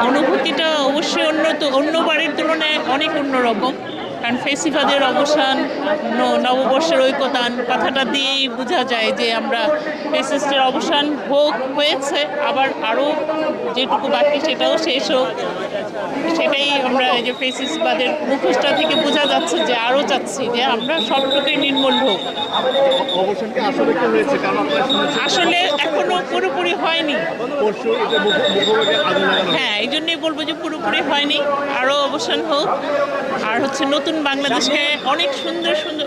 অনুভূতিটা অবশ্যই অন্য বাড়ির তুলনায় অনেক অন্যরকম, কারণ ফেসিবাদের অবসান, নববর্ষের ঐকতান কথাটা দিয়েই বোঝা যায় যে আমরা ফেসিস্টের অবসান হয়েছে, আবার আরও যেটুকু বাকি সেটাও শেষ হোক। সেটাই আমরা এই যে ফেসিবাদের মুখোশটা থেকে বোঝা যাচ্ছে যে আরও চাচ্ছি যে আমরা সবটুকুই নির্মূল হোক। আসলে এখনো পুরোপুরি হয়নি। হ্যাঁ, এই জন্যই বলবো যে পুরোপুরি হয়নি, আরও অবসান হোক। আর হচ্ছে নতুন বাংলাদেশকে অনেক সুন্দর সুন্দর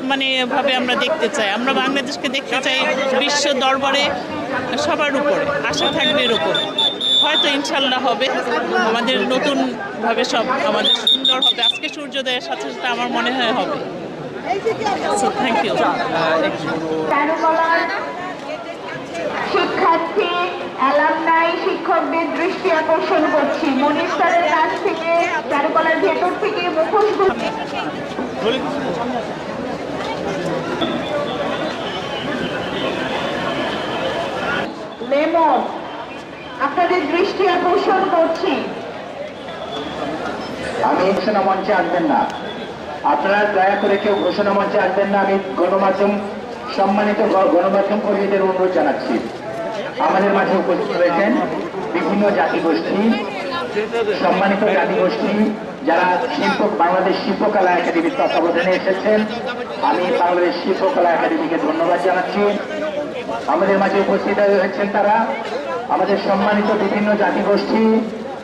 ভাবে আমরা দেখতে চাই। আমরা বাংলাদেশকে দেখতে চাই বিশ্ব দরবারে সবার উপরে, আশা থাকবে এর উপর। হয়তো ইনশাল্লাহ হবে, আমাদের নতুনভাবে সব আমাদের সুন্দর হবে। আজকে সূর্যোদয়ের সাথে সাথে আমার মনে হয় হবে। Thank you. শিক্ষার্থী অ্যালামনাই শিক্ষকদের দৃষ্টি আকর্ষণ করছি, মনির স্যারের কাছ থেকে চারুকলার ভেতর থেকে মুখোশগুলো লেমন আপনাদের দৃষ্টি আকর্ষণ করছি। আমি ঘোষণা মঞ্চে আসবেন না, আপনারা দয়া করে কেউ ঘোষণা মঞ্চে আসবেন না। আমি সম্মানিত গণমাধ্যম কর্মীদের অনুরোধ জানাচ্ছি। আমাদের মাঝে উপস্থিত রয়েছেন বিভিন্ন জাতিগোষ্ঠী, সম্মানিত জাতিগোষ্ঠী যারা বাংলাদেশ শিল্পকলা একাডেমির তত্ত্বাবধানে এসেছেন। আমি বাংলাদেশ শিল্পকলা একাডেমিকে ধন্যবাদ জানাচ্ছি। আমাদের মাঝে উপস্থিত হয়েছেন তারা, আমাদের সম্মানিত বিভিন্ন জাতিগোষ্ঠী,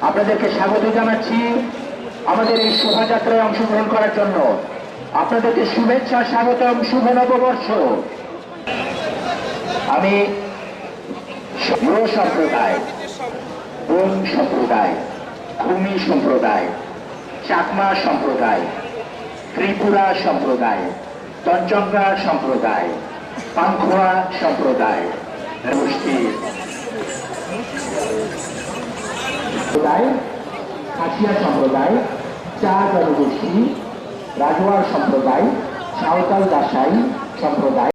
আপনাদেরকে স্বাগত জানাচ্ছি আমাদের এই শোভাযাত্রায় অংশগ্রহণ করার জন্য। আপনাদেরকে শুভেচ্ছা, স্বাগতম, শুভ নববর্ষ। আমি সম্প্রদায়, বোন সম্প্রদায়, ভূমি সম্প্রদায়, চাকমা সম্প্রদায়, ত্রিপুরা সম্প্রদায়, তঞ্চঙ্গা সম্প্রদায়, পাংখোয়া সম্প্রদায়, খাসিয়া সম্প্রদায়, চা জনগোষ্ঠী, রাজওয়ার সম্প্রদায়, সাঁওতাল দাসাই সম্প্রদায়।